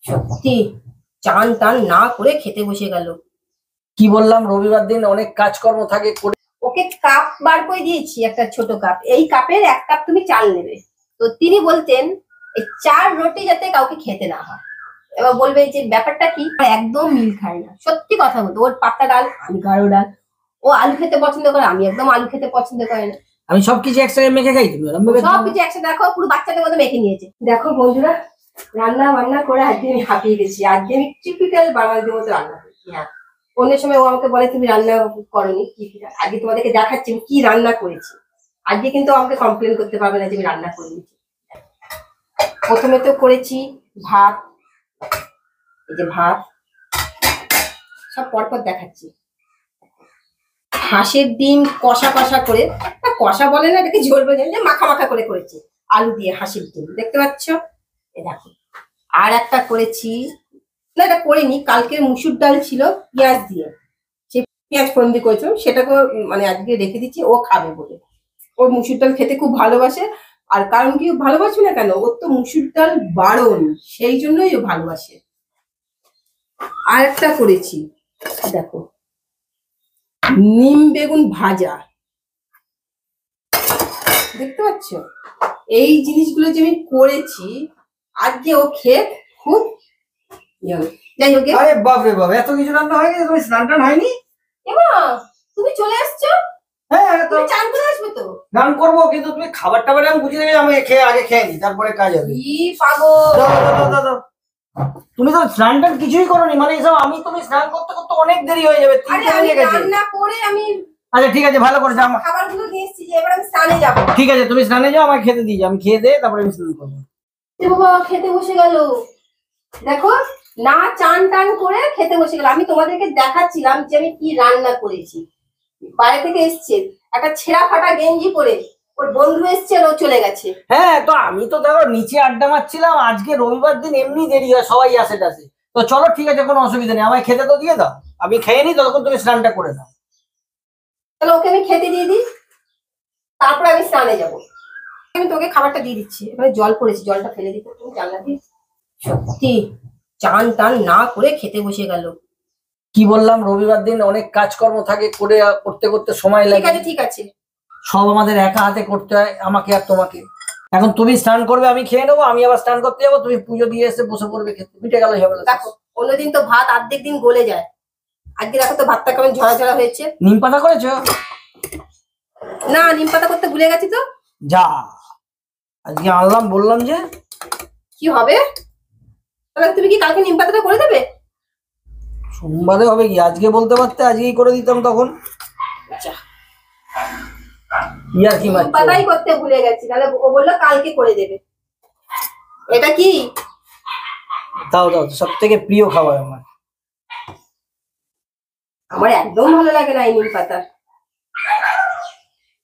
সত্যি চান টান না করে খেতে বসে গেল। কি বললাম, রবিবার দিন অনেক কাজকর্ম থাকে। ওকে কাপ বার করে দিয়েছি, একটা ছোট কাপ, এই কাপের 1 কাপ তুমি চাল নেবে। তো তিনি বলতেন এই 4 রুটি যাতে কাউকে খেতে না হয়। এবার বলবে যে ব্যাপারটা কি, একদম মিল খায় না। সত্যি কথা বলতো, ওর পাতা ডাল আমি গাঢ় ডাল, ও আলু খেতে পছন্দ করে আমি একদম আলু খেতে পছন্দ করে না। আমি সবকিছু একসাথে মেখে খাই, তুমি সবকিছু একসাথে দেখো পুরো বাচ্চাদের মতো মেখে নিয়েছে। দেখো বন্ধুরা, রান্না বান্না করে আজকে আমি হাঁপিয়ে গেছি। আজকে আমি টিপিক্যাল বাঙালিদের মতো রান্না করছি। হ্যাঁ, অন্য সময় ও আমাকে বলে তুমি রান্না করনি, আজকে তোমাদেরকে দেখাচ্ছি কি রান্না করেছি। আজকে কিন্তু আমাকে কমপ্লেন করতে পারবে না যে আমি রান্না করিনি। প্রথমে তো করেছি ভাত, এই যে ভাত, সব পরপর দেখাচ্ছি। হাঁসের ডিম কষা কষা করে, কষা বলে না এটাকে, ঝোল বলে, মাখা মাখা করে করেছি আলু দিয়ে হাঁসের ডিম, দেখতে পাচ্ছ। এ দেখো, আর একটা করেছি, না এটা করিনি, কালকে মুসুর ডাল ছিল পেঁয়াজ দিয়ে, সে পেঁয়াজ ফোড়ন দিয়ে করেছিলাম, সেটাকে মানে আজকে রেখে দিচ্ছি, ও খাবে বলে। ওর মুসুর ডাল খেতে খুব ভালোবাসে। আর কারণ কি ভালোবাসি না কেন, ওর তো মুসুর ডাল বারণ, সেই জন্যই ও ভালোবাসে। আর একটা করেছি, দেখো, নিম বেগুন ভাজা, দেখতে পাচ্ছ। এই জিনিসগুলো যে আমি করেছি আজকে ও খেয়ে খুব যাই হোক। আরে বাপ রে বাপ, এত কিছু রান্না হয়ে গেছে, তুমি স্নান টান হয়নি? এমা তুমি চলে আসছো? হ্যাঁ, তো চান করে আসবে তো? স্নান করবো, কিন্তু তুমি খাবার টাবার আমি বুঝে নেবে, আমি আগে খেয়ে নি, তারপরে কাজ হবে। ই পাগল, তুমি তো স্নান টান কিছুই করোনি, মানে এসব আমি তুমি স্নান করতে করতে অনেক দেরি হয়ে যাবে। রান্না করে আমি, আচ্ছা ঠিক আছে, ভালো করে যাও, খাবারগুলো নিয়ে এসেছি যে এবার আমি স্নানে যাবো। ঠিক আছে, তুমি স্নানে যাও, আমাকে খেতে দিয়ে যাও, আমি খেয়ে দিয়ে তারপরে আমি স্নান করবো। বাবা খেতে বসে গেল, দেখো না চান টান করে খেতে বসে গেল। আমি তোমাদেরকে দেখাচ্ছিলাম যে আমি কি রান্না করেছি। বাইরে থেকে এসছে একটা ছেঁড়া ফাটা গেঞ্জি পরে, ওর বন্ধু এসছে, ও চলে গেছে। হ্যাঁ, তো আমি তো দেখো নিচে আড্ডা মারছিলাম, আজকে রবিবার দিন এমনি দেরি হয়, সবাই আসে টাসে। তো চলো ঠিক আছে, কোনো অসুবিধা নেই, আমায় খেতে তো দিয়ে দাও, আমি খেয়ে নিই, ততক্ষণ তুমি স্নানটা করে দাও। তাহলে ওকে আমি খেতে দিয়ে দিই, তারপরে আমি স্নানে যাবো। আমি তোকে খাবারটা দিয়ে দিচ্ছি। এবারে জল পড়েছে, জলটা ফেলে দিতে তুমি জানলা দিয়ে। সত্যি চান টান না করে খেতে বসে গেল। কি বললাম, রবিবার দিন অনেক কাজকর্ম থাকে, করতে করতে সময় লাগে। ঠিক আছে ঠিক আছে, সব আমাদের একা হাতে করতে হয়, আমাকে আর তোমাকে। এখন তুমি স্নান করবে, আমি খেয়ে নেবো, আমি আবার স্নান করতে যাবো, তুমি পুজো দিয়ে এসে বসে পড়বে খেতে, মিটে গেল ঝামেলা। দেখো অন্যদিন তো ভাত অর্ধেক দিন গলে যায়, আজকে দেখো তো ভাতটা কেমন ঝরা ঝরা হয়েছে। নিম পাতা করেছো? না, নিম পাতা করতে ভুলে গেছি তো। যা, আজকে আনলাম, বললাম যে কি হবে, তাহলে তুমি কি কালকে নিম পাতাটা করে দেবে? সোমবারে হবে কি, আজকে বলতে পারতে, আজকেই করে দিতাম তখন। ইয়ার কি মারছো? পাতাই করতে ভুলে গেছি, তাহলে ও বললো কালকে করে দেবে। এটা কি? দাও দাও, সব থেকে প্রিয় খাবার আমার। আমার একদম ভালো লাগে না এই নিম পাতা।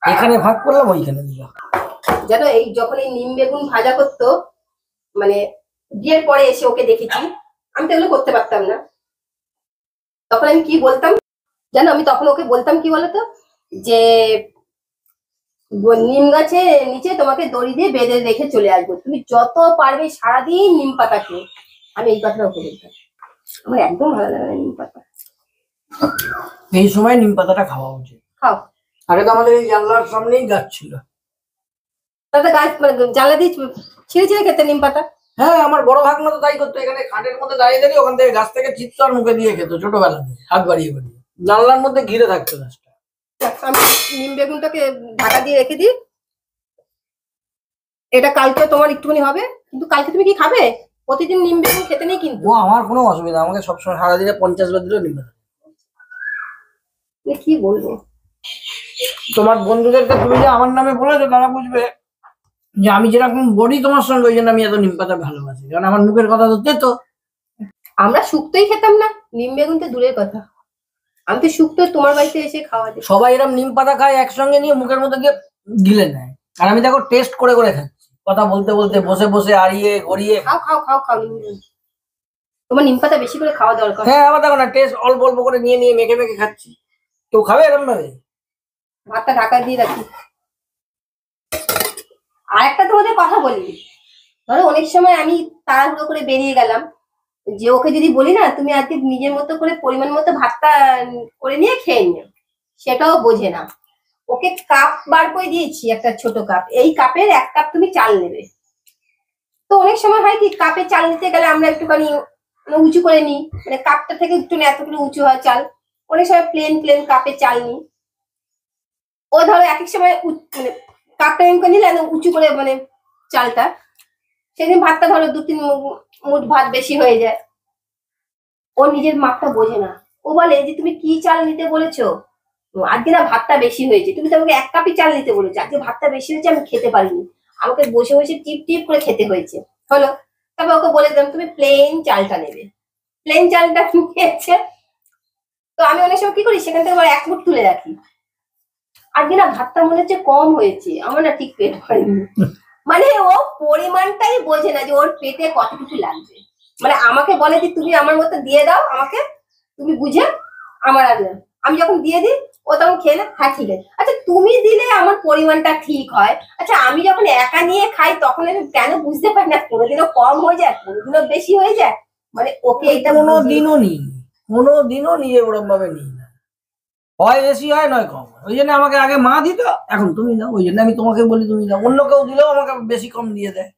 এখানে ভাগ করলাম, ওইখানে দিলাম। জানো, এই যখন এই নিম বেগুন ভাজা করতো, মানে বিয়ের পরে এসে ওকে দেখেছি, আমি তো এগুলো করতে পারতাম না। তখন আমি কি বলতাম জানো, আমি তখন ওকে বলতাম কি বলতো, যে নিম গাছে নিচে তোমাকে দড়ি দিয়ে বেঁধে রেখে চলে আসবো, তুমি যত পারবে সারাদিন নিম পাতা খেয়ে। আমি এই কথাটা ওকে বলতাম। আমার একদম ভালো লাগে না নিম পাতা। এই সময় নিম পাতাটা খাওয়া উচিত। খাও। আগে তো আমাদের এই জানলার সামনেই গাছ ছিল, তাতে গাছ মানে জ্বালা দিয়ে ছিঁড়ে ছিঁড়ে খেতে নিম পাতা। হ্যাঁ, আমার বড় ভাগনা তো তাই করতো, এখানে খাটের মধ্যে দাঁড়িয়ে দাঁড়িয়ে ওখান থেকে গাছ থেকে চিত্ত আর মুখে দিয়ে খেত ছোটবেলাতে, হাত বাড়িয়ে বাড়িয়ে, জানলার মধ্যে ঘিরে থাকতো গাছটা। আমি নিম বেগুনটাকে ঢাকা দিয়ে রেখে দিই, এটা কালকে তোমার একটুখানি হবে। কিন্তু কালকে তুমি কি খাবে? প্রতিদিন নিম বেগুন খেতে নেই কিন্তু। ও আমার কোনো অসুবিধা, আমাকে সবসময় সারাদিনে 50 বার দিলেও নিম পাতা। কি বলবো, তোমার বন্ধুদেরকে তুমি যে আমার নামে বলেছো, তারা বুঝবে যে আমি যেরকম বডি তোমার সঙ্গে, ওই জন্য আমি এত নিম পাতা ভালোবাসি, কারণ আমার মুখের কথা তো তেতো। আমরা শুক্তোই খেতাম না, নিম বেগুন তো দূরের কথা। আমি তো শুক্তো তোমার বাড়িতে এসে খাওয়া দিই। সবাই এরকম নিম পাতা খায় একসঙ্গে নিয়ে মুখের মধ্যে দিয়ে গিলে নেয়, আর আমি দেখো টেস্ট করে করে খাচ্ছি, কথা বলতে বলতে, বসে বসে আড়িয়ে গড়িয়ে। খাও খাও খাও খাও, নিম বেগুন তোমার নিম পাতা বেশি করে খাওয়া দরকার। হ্যাঁ, আবার দেখো না, টেস্ট অল্প অল্প করে নিয়ে নিয়ে মেখে মেখে খাচ্ছি। কেউ খাবে এরকম ভাবে? ভাতটা ঢাকা দিয়ে রাখি। আর একটা তোমাদের কথা বলি, ধরো অনেক সময় আমি তাড়াহুড়ো করে বেরিয়ে গেলাম, যে ওকে যদি বলি না তুমি আজকে নিজের মতো করে পরিমাণ মতো ভাতটা করে নিয়ে খেয়ে নিও, সেটাও বোঝে না। ওকে কাপ বার করে দিয়েছি, একটা ছোট কাপ, এই কাপের 1 কাপ তুমি চাল নেবে। তো অনেক সময় হয় কি কাপে চাল নিতে গেলে আমরা একটুখানি উঁচু করে নিই, মানে কাপটা থেকে একটু এতগুলো উঁচু হয় চাল, অনেক সময় প্লেন প্লেন কাপে চাল নিই। ও ধরো এক এক সময় মানে কাপটা এমন করে নিলে একদম উঁচু করে মানে চালটা, সেদিন ভাতটা ধরো 2-3 মুঠ ভাত বেশি হয়ে যায়। ও নিজের মাপটা বোঝে না, ও বলে যে তুমি কি চাল নিতে বলেছো, আজকে না ভাতটা বেশি হয়েছে, তুমি তো আমাকে 1 কাপই চাল নিতে বলেছো, আজকে ভাতটা বেশি হয়েছে আমি খেতে পারিনি, আমাকে বসে বসে টিপ টিপ করে খেতে হয়েছে। হলো, তবে ওকে বলে দিলাম তুমি প্লেন চালটা নেবে, প্লেন চালটা খেয়েছে। তো আমি অনেক সময় কি করি সেখান থেকে আবার 1 মুঠ তুলে রাখি, আজকে না ভাতটা মনে হচ্ছে কম হয়েছে, আমার না ঠিক পেট ভরেনি। মানে ও পরিমাণটাই বোঝে না যে ওর পেটে কতটুকু লাগবে, মানে আমাকে বলে যে তুমি আমার মতো দিয়ে দাও আমাকে, তুমি বুঝে আমার আগে, আমি যখন দিয়ে দিই ও তখন খেয়ে না, হ্যাঁ ঠিক আছে। আচ্ছা তুমি দিলে আমার পরিমাণটা ঠিক হয়, আচ্ছা আমি যখন একা নিয়ে খাই তখন আমি কেন বুঝতে পারি না, কোনোদিনও কম হয়ে যায় কোনোদিনও বেশি হয়ে যায়, মানে ওকে এটা কোনোদিনও নিই, কোনোদিনও নিয়ে ওরকম ভাবে নিই না, হয় বেশি হয় নয় কম হয়। ওই জন্য আমাকে আগে মা দিত, এখন তুমি দাও, ওই জন্য আমি তোমাকে বলি তুমি দাও। অন্য কেউ দিলেও আমাকে বেশি কম দিয়ে দেয়।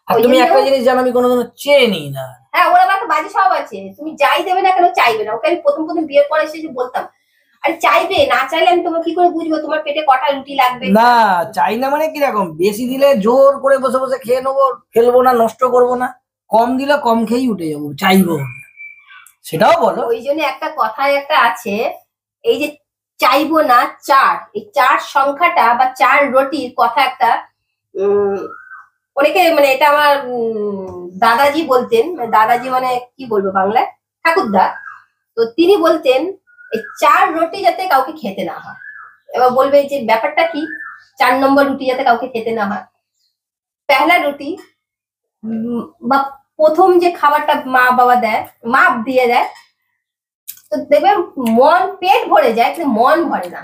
আর তুমি একটা জিনিস জানো, আমি কোনোদিনও চেয়ে নিই না। হ্যাঁ, ওর আবার একটা বাজে স্বভাব আছে, তুমি যাই দেবে না কেন চাইবে না। ওকে আমি প্রথম প্রথম বিয়ের পরে এসে বলতাম, আরে চাইবে না, চাইলে আমি তোমার কি করে বুঝবো তোমার পেটে কটা রুটি লাগবে। না চাই না মানে কিরকম, বেশি দিলে জোর করে বসে বসে খেয়ে নেবো, ফেলবো না, নষ্ট করবো না। কম দিলে কম খেয়েই উঠে যাবো, চাইবো সেটাও বলো। ওই জন্য একটা কথায় একটা আছে, এই যে চাইবো না 4, এই 4 সংখ্যাটা বা 4 রুটির কথা একটা অনেকে মানে এটা আমার দাদাজি বলতেন, মানে দাদাজি মানে কি বলবো বাংলায়, ঠাকুরদা। তো তিনি বলতেন এই 4 রুটি যাতে কাউকে খেতে না হয়। এবার বলবে যে ব্যাপারটা কি, 4 নম্বর রুটি যাতে কাউকে খেতে না হয়। পহেলা রুটি বা প্রথম যে খাবারটা মা বাবা দেয়, মাপ দিয়ে দেয়, তো দেখবে মন পেট ভরে যায় কিন্তু মন ভরে না,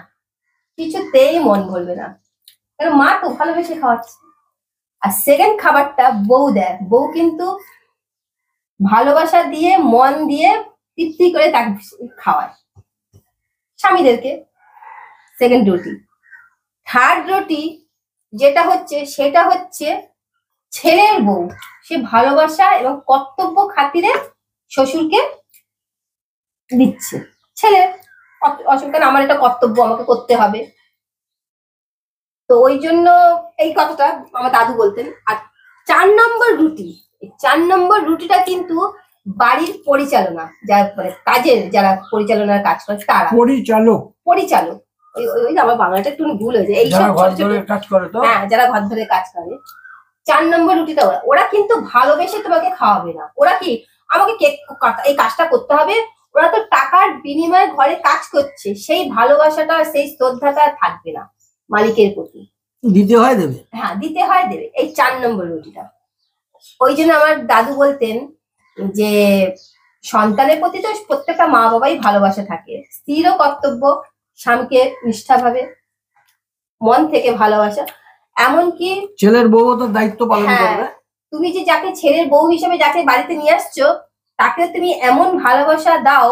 কিছুতেই মন ভরবে না, কারণ মা তো ভালোবেসে খাওয়াচ্ছে। আর সেকেন্ড খাবারটা বউ দেয়, বউ কিন্তু ভালোবাসা দিয়ে মন দিয়ে তৃপ্তি করে তাকে খাওয়ায় স্বামীদেরকে। সেকেন্ড রুটি। থার্ড রুটি যেটা হচ্ছে সেটা হচ্ছে ছেলের বউ, সে ভালোবাসা এবং কর্তব্য খাতিরে শ্বশুরকে দিচ্ছে। ছেলে অসুবিধা, আমার এটা কর্তব্য, আমাকে করতে হবে, তো ওই জন্য এই কথাটা আমার দাদু বলতেন। আর 4 নম্বর রুটি, এই 4 নম্বর রুটিটা কিন্তু বাড়ির পরিচালনা, যারা মানে কাজের, যারা পরিচালনার কাজ করে তারা, পরিচালক, পরিচালক, ওই ওই আমার বাংলাটা একটু ভুল হয়েছে, এইসব কাজ করে তো, হ্যাঁ যারা ঘর ধরে কাজ করে। 4 নম্বর রুটিটা ওরা, ওরা কিন্তু ভালোবেসে তোমাকে খাওয়াবে না। ওরা কি আমাকে এই কাজটা করতে হবে, ওরা তো টাকার বিনিময়ে ঘরে কাজ করছে, সেই ভালোবাসাটা সেই শ্রদ্ধাটা থাকবে না মালিকের প্রতি। দিতে হয় দেবে, হ্যাঁ দিতে হয় দেবে, এই 4 নম্বর রুটিটা। ওই জন্য আমার দাদু বলতেন যে সন্তানের প্রতি তো প্রত্যেকটা মা বাবাই ভালোবাসা থাকে, স্ত্রীরও কর্তব্য স্বামীকে নিষ্ঠাভাবে মন থেকে ভালোবাসা, এমনকি ছেলের বউ তো দায়িত্ব পালন করবে। তুমি যে যাকে ছেলের বউ হিসেবে যাকে বাড়িতে নিয়ে আসছো তাকে তুমি এমন ভালোবাসা দাও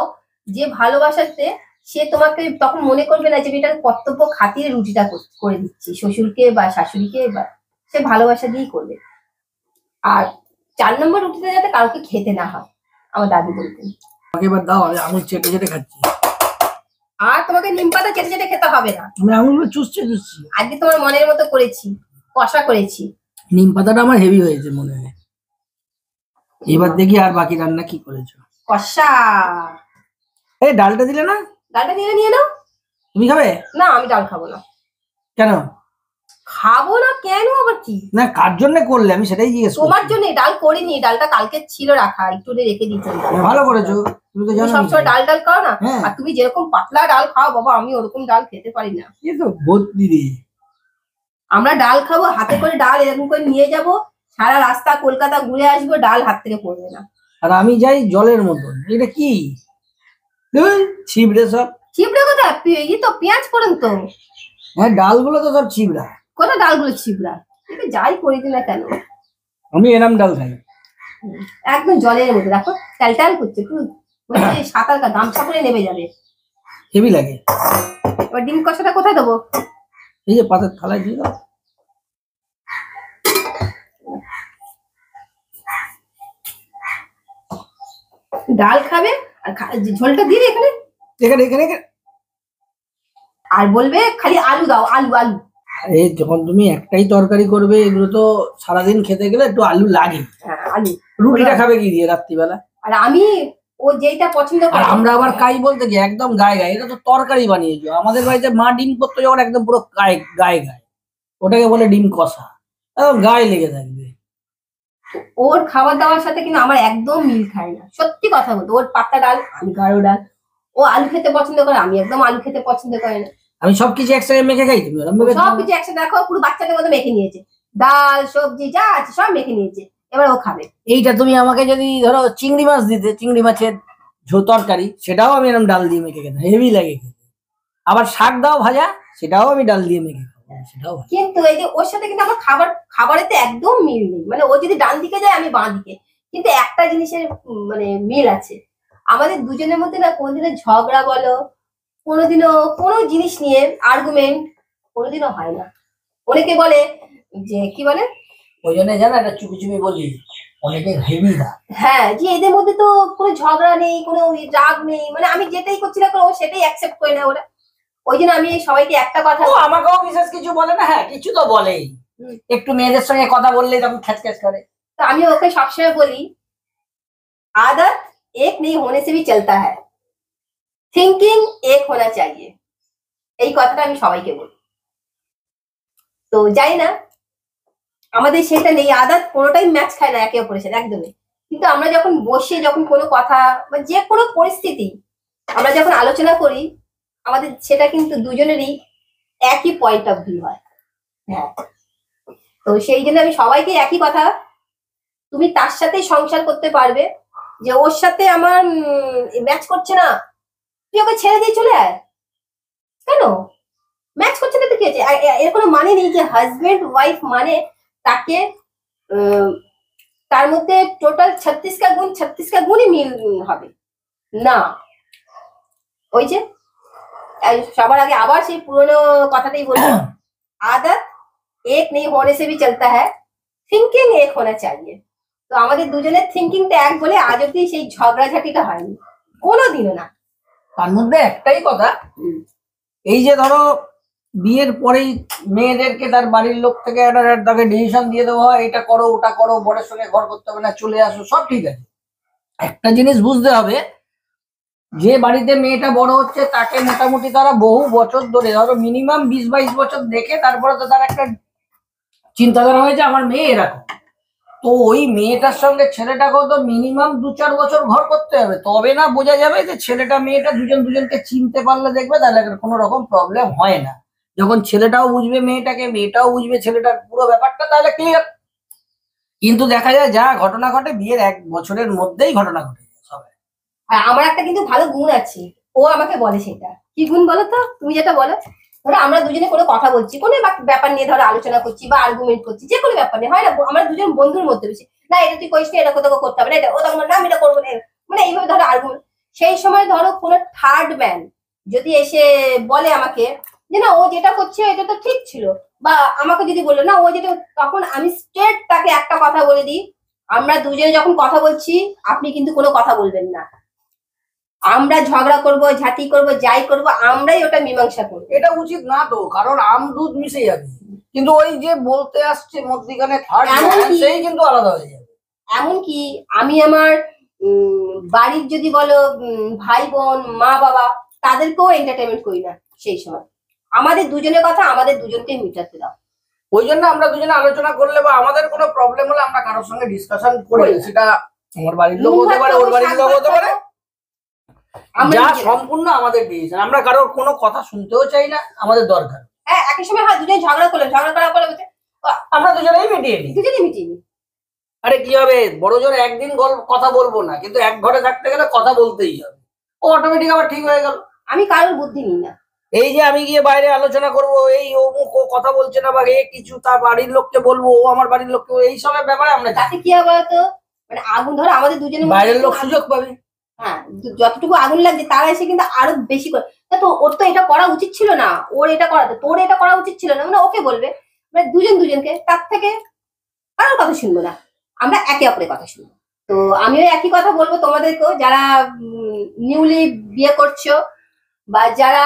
যে ভালোবাসাতে সে তোমাকে তখন মনে করবে না যে এটা কর্তব্য খাতিরে রুটিটা করে দিচ্ছি শ্বশুরকে বা শাশুড়িকে, বা সে ভালোবাসা দিয়েই করবে। আর 4 নম্বর রুটিটা যাতে কাউকে খেতে না হয়, আমার দাদু বলতেন। আমাকে এবার দাও, আমি আঙুল চেটে চেটে খাচ্ছি। আর তোমাকে নিম পাতা চেটে চেটে খেতে হবে না, আমি আঙুলগুলো চুষছে চুষছি। আজকে তোমার মনের মতো করেছি, কষা করেছি। নিম পাতাটা আমার হেভি হয়েছে মনে হয়। এবার দেখি আর বাকি রান্না কি করেছো। কষা। এই ডালটা দিলে না? ডালটা নিয়ে নাও। তুমি খাবে না? আমি ডাল খাবো না। কেন খাবো না? কেন আবার কি? না কার জন্য করলে আমি সেটাই জিজ্ঞেস করছি। তোমার জন্য ডাল করিনি, ডালটা কালকে ছিল রাখা, একটু রেখে দিয়েছি। ভালো করেছো, তুমি তো জানো সবসময় ডাল ডাল খাও না, হ্যাঁ। আর তুমি যেরকম পাতলা ডাল খাও বাবা, আমি ওরকম ডাল খেতে পারি না। এই তো ভর্তি রে, আমরা ডাল খাবো, হাতে করে ডাল এরকম করে নিয়ে যাব, সারা রাস্তা কলকাতা ঘুরে আসবো, ডাল হাত থেকে পড়বে না। আর আমি যাই জলের মতন। এটা কি ছিবড়ে সব? ছিবড়ে কোথায়? এই তো পেঁয়াজ করেন তো। হ্যাঁ ডালগুলো তো সব ছিবড়া। কোথায় ডালগুলো ছিবড়া? যাই করি না কেন, আমি এরম ডাল খাই। একদম জলের মধ্যে দেখো টাল করছে পুরো, মানে সাঁতার গামছা করে নেমে যাবে। হেভি লাগে। এবার ডিম কষাটা কোথায় দেবো? এই যে পাতের থালায় দিয়ে দাও। ডাল খাবে আর ঝোলটা দিয়ে এখানে এখানে এখানে এখানে। আর বলবে খালি আলু দাও, আলু আলু। আরে যখন তুমি একটাই তরকারি করবে, এগুলো তো সারাদিন খেতে গেলে একটু আলু লাগে। হ্যাঁ আলু। রুটিটা খাবে কি দিয়ে রাত্রিবেলা? আর আমি ও যেইটা পছন্দ আর করে আমরা আবার কাই বলতে কি একদম গায়ে গায়ে, এটা তো তরকারি বানিয়েছো। আমাদের বাড়িতে মা ডিম করতো যখন একদম পুরো গায়ে গায়ে গায়ে, ওটাকে বলে ডিম কষা, একদম গায়ে লেগে থাকবে। ওর খাবার দাবার সাথে কিন্তু আমার একদম মিল খায় না, সত্যি কথা বলতে। ওর পাতা ডাল, আমি গাঢ় ডাল। ও আলু খেতে পছন্দ করে, আমি একদম আলু খেতে পছন্দ করে না। আমি সবকিছু একসাথে মেখে খাই, তুমি ওরম ভাবে সব কিছু একসাথে দেখো পুরো বাচ্চাদের মতো মেখে নিয়েছে, ডাল সবজি যা আছে সব মেখে নিয়েছে, এবার ও খাবে। এইটা তুমি আমাকে যদি ধরো চিংড়ি মাছ দিতে, চিংড়ি মাছের তরকারি, সেটাও আমি এরকম ডাল দিয়ে মেখে খেতে, হেভি লাগে খেতে। আবার শাক দাও ভাজা, সেটাও আমি ডাল দিয়ে মেখে খাবো, সেটাও ভালো। কিন্তু এই যে ওর সাথে কিন্তু আমার খাবারেতে একদম মিল নেই। মানে ও যদি ডান দিকে যায় আমি বাঁ দিকে, কিন্তু একটা জিনিসের মানে মিল আছে, আমাদের দুজনের মধ্যে না কোনোদিনও ঝগড়া বলো, কোনোদিনও কোনো জিনিস নিয়ে আর্গুমেন্ট কোনোদিনও হয় না। অনেকে বলে যে কি বলে, ওই জন্য জানো একটা চুপি চুপি বলি, অনেকে হেভি না। হ্যাঁ যে এদের মধ্যে তো কোনো ঝগড়া নেই, কোনো রাগ নেই, মানে আমি যেটাই করছি না ও সেটাই অ্যাকসেপ্ট করে না ওরা। ওই জন্য আমি সবাইকে একটা কথা, ও আমাকেও বিশেষ কিছু বলে না, হ্যাঁ কিছু তো বলেই, একটু মেয়েদের সঙ্গে কথা বললেই তখন খ্যাচ খ্যাচ করে। তো আমি ওকে সবসময় বলি, आदत एक नहीं होने से भी चलता है, थिंकिंग एक होना चाहिए। এই কথাটা আমি সবাইকে বলি। তো যাই না, আমাদের সেটা নেই, আদত কোনোটাই ম্যাচ খায় না একে অপরের সাথে, একদমই। কিন্তু আমরা যখন বসে যখন কোনো কথা বা যে কোনো পরিস্থিতি আমরা যখন আলোচনা করি, আমাদের সেটা কিন্তু দুজনেরই একই পয়েন্ট অফ ভিউ হয়। হ্যাঁ, তো সেই জন্য আমি সবাইকে একই কথা, তুমি তার সাথেই সংসার করতে পারবে, যে ওর সাথে আমার ম্যাচ করছে না, তুই ওকে ছেড়ে দিয়ে চলে আয়। কেন ম্যাচ করছে না তো কি আছে? এর কোনো মানে নেই যে হাজবেন্ড ওয়াইফ মানে তাকে তার মধ্যে টোটাল 36 কা গুণই মিল হবে না। ওই যে সবার আগে আবার সেই পুরোনো কথাটাই বলবো, आदत एक नहीं होने से भी चलता है, थिंकिंग एक होना चाहिए। তো আমাদের দুজনের থিঙ্কিংটা এক বলে আজ অব্দি সেই ঝগড়াঝাটিটা হয়নি কোনোদিনও না। তার মধ্যে একটাই কথা, এই যে ধরো বিয়ের পরেই মেয়েদেরকে তার বাড়ির লোক থেকে একটা তাকে ডিসিশন দিয়ে দেওয়া হয়, এটা করো ওটা করো, বরের সঙ্গে ঘর করতে হবে না, চলে আসো, সব ঠিক আছে। একটা জিনিস বুঝতে হবে, যে বাড়িতে মেয়েটা বড় হচ্ছে তাকে মোটামুটি তারা বহু বছর ধরে, ধরো মিনিমাম 20-22 বছর দেখে তারপরে তো তার একটা চিন্তাধারা হয়েছে আমার মেয়ে এরকম। তো ওই মেয়েটার সঙ্গে ছেলেটাকেও তো মিনিমাম 2-4 বছর ঘর করতে হবে, তবে না বোঝা যাবে যে ছেলেটা মেয়েটা দুজন দুজনকে চিনতে পারলে দেখবে তাহলে কোনো রকম প্রবলেম হয় না। যখন ছেলেটাও বুঝবে মেয়েটাকে, মেয়েটাও বুঝবে ছেলেটার পুরো ব্যাপারটা, তাহলে ক্লিয়ার। কিন্তু দেখা যায় যা ঘটনা ঘটে বিয়ের 1 বছরের মধ্যেই ঘটনা ঘটে যায় সবাই। আর আমার একটা কিন্তু ভালো গুণ আছে, ও আমাকে বলে, সেটা কি গুণ বলো তো? তুমি যেটা বলো, ধরো আমরা দুজনে কোনো কথা বলছি, কোনো ব্যাপার নিয়ে ধরো আলোচনা করছি বা আর্গুমেন্ট করছি, যে কোনো ব্যাপার নিয়ে হয় না, আমরা দুজন বন্ধুর মধ্যে বেশি না, এটা তুই করিস না, এটা কোথাও করতে হবে না, এটা ও তখন না আমি এটা করবো না, মানে এইভাবে ধরো আর্গুমেন্ট। সেই সময় ধরো কোনো থার্ড ম্যান যদি এসে বলে আমাকে যে না ও যেটা করছে এটা তো ঠিক ছিল, বা আমাকে যদি বললো না ও যেটা, তখন আমি স্ট্রেট তাকে একটা কথা বলে দিই, আমরা দুজনে যখন কথা বলছি আপনি কিন্তু কোনো কথা বলবেন না, আমরা ঝগড়া করব, ঝাঁটি করব, যাই করব, আমরাই ওটা মীমাংসা করবো। এটা উচিত না তো, কারণ আম দুধ মিশে যাবে, কিন্তু ওই যে বলতে আসছে মধ্যিখানে থার্ড সেই কিন্তু আলাদা হয়ে যাবে। এমনকি আমি আমার বাড়ির যদি বলো ভাই বোন মা বাবা, তাদেরকেও এন্টারটেনমেন্ট করি না সেই সময়, আমাদের দুজনের কথা আমাদের দুজনকে মিটাতে দাও। ওই জন্য আমরা দুজনে আলোচনা করলে বা আমাদের কোনো প্রবলেম হলে আমরা কারোর সঙ্গে ডিসকাশন করি, সেটা আমার বাড়ির লোক হতে পারে, ওর বাড়ির লোক হতে পারে, যা সম্পূর্ণ আমাদের ডিসিশন। আমরা কারোর কোনো কথা শুনতেও চাই না, আমাদের দরকার। হ্যাঁ একই সময় হয় দুজনে ঝগড়া করলাম, ঝগড়া করার পরে আমরা দুজনেই মিটিয়ে নিই, দুজনেই মিটিয়ে নিই। আরে কি হবে, বড় জোর একদিন কথা বলবো না, কিন্তু এক ঘরে থাকতে গেলে কথা বলতেই হবে, ও অটোমেটিক আবার ঠিক হয়ে গেল। আমি কারোর বুদ্ধি নিই না, এই যে আমি গিয়ে বাইরে আলোচনা করব, এই অমুক ও কথা বলছে না বা এ কিছু, তার বাড়ির লোককে বলবো, ও আমার বাড়ির লোককে, এই সবের ব্যাপারে আমরা তাতে কি হবে তো মানে আগুন ধরো আমাদের দুজনের মধ্যে বাইরের লোক সুযোগ পাবে। হ্যাঁ, যতটুকু আগুন লাগছে তারা এসে কিন্তু আরো বেশি করে, তো ওর তো এটা করা উচিত ছিল না, ওর এটা করা, তোর এটা করা উচিত ছিল না, মানে ওকে বলবে, মানে দুজন দুজনকে, তার থেকে কারোর কথা শুনবো না, আমরা একে অপরের কথা শুনবো। তো আমিও একই কথা বলবো তোমাদেরকেও, যারা নিউলি বিয়ে করছো বা যারা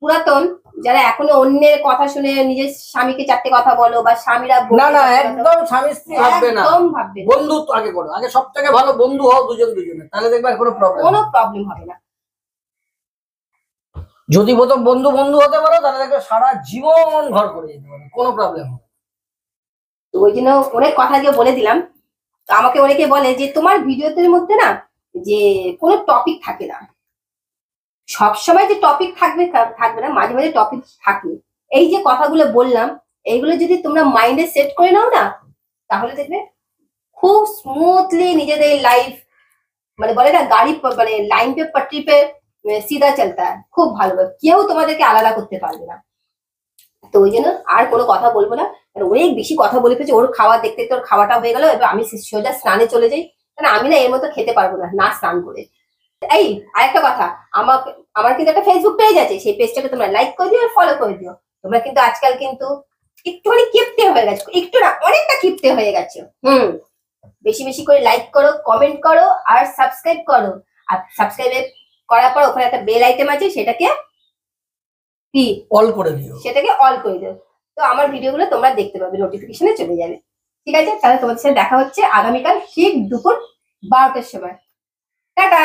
পুরাতন, যারা এখনো অন্যের কথা শুনে নিজের স্বামীকে চারটে কথা বলো, বা স্বামীরা না না, একদম স্বামী স্ত্রী ভাববে না, একদম ভাববে না। বন্ধু আগে করো, আগে সব থেকে ভালো বন্ধু হও দুজন দুজনে, তাহলে দেখবে আর কোনো প্রবলেম হবে না। যদি প্রথম বন্ধু বন্ধু হতে পারো তাহলে দেখবে সারা জীবন ঘর করে যেতে পারো, কোনো প্রবলেম হবে না। তো ওই জন্য অনেক কথা গিয়ে বলে দিলাম। তো আমাকে অনেকে বলে যে তোমার ভিডিওদের মধ্যে না যে কোনো টপিক থাকে না, সবসময় যে টপিক থাকবে না, মাঝে মাঝে টপিক থাকে। এই যে কথাগুলো বললাম, এইগুলো যদি তোমরা মাইন্ডে সেট করে নাও না, তাহলে দেখবে খুব স্মুথলি নিজেদের লাইফ, মানে বলে না গাড়ি মানে লাইন পে পট্টি পে সিধা চলতা है, খুব ভালো, কেউ তোমাদেরকে আলাদা করতে পারবে না। তো ওই জন্য আর কোনো কথা বলবো না, কারণ অনেক বেশি কথা বলে ফেলেছি। ওর খাওয়া দেখতে দেখতে ওর খাওয়াটা হয়ে গেল, এবার আমি সোজা স্নানে চলে যাই, কারণ আমি না এর মতো খেতে পারবো না না স্নান করে। এই আরেকটা কথা, আমার কিন্তু একটা ফেসবুক পেজ আছে, সেই পেজটাকে তোমরা লাইক করে দিও আর ফলো করে দিও। তোমরা কিন্তু আজকাল কিন্তু একটুখানি কিপ্টে হয়ে গেছো, একটু না অনেকটা কিপ্টে হয়ে গেছো। বেশি বেশি করে লাইক করো, কমেন্ট করো আর সাবস্ক্রাইব করো। আর সাবস্ক্রাইব করার পর ওখানে একটা বেল আইটেম আছে, সেটাকে কি অল করে দিও, সেটাকে অল করে দিও। তো আমার ভিডিওগুলো তোমরা দেখতে পাবে, নোটিফিকেশনে চলে যাবে। ঠিক আছে, তাহলে তোমাদের সাথে দেখা হচ্ছে আগামীকাল ঠিক দুপুর 12টার সময়। টাটা।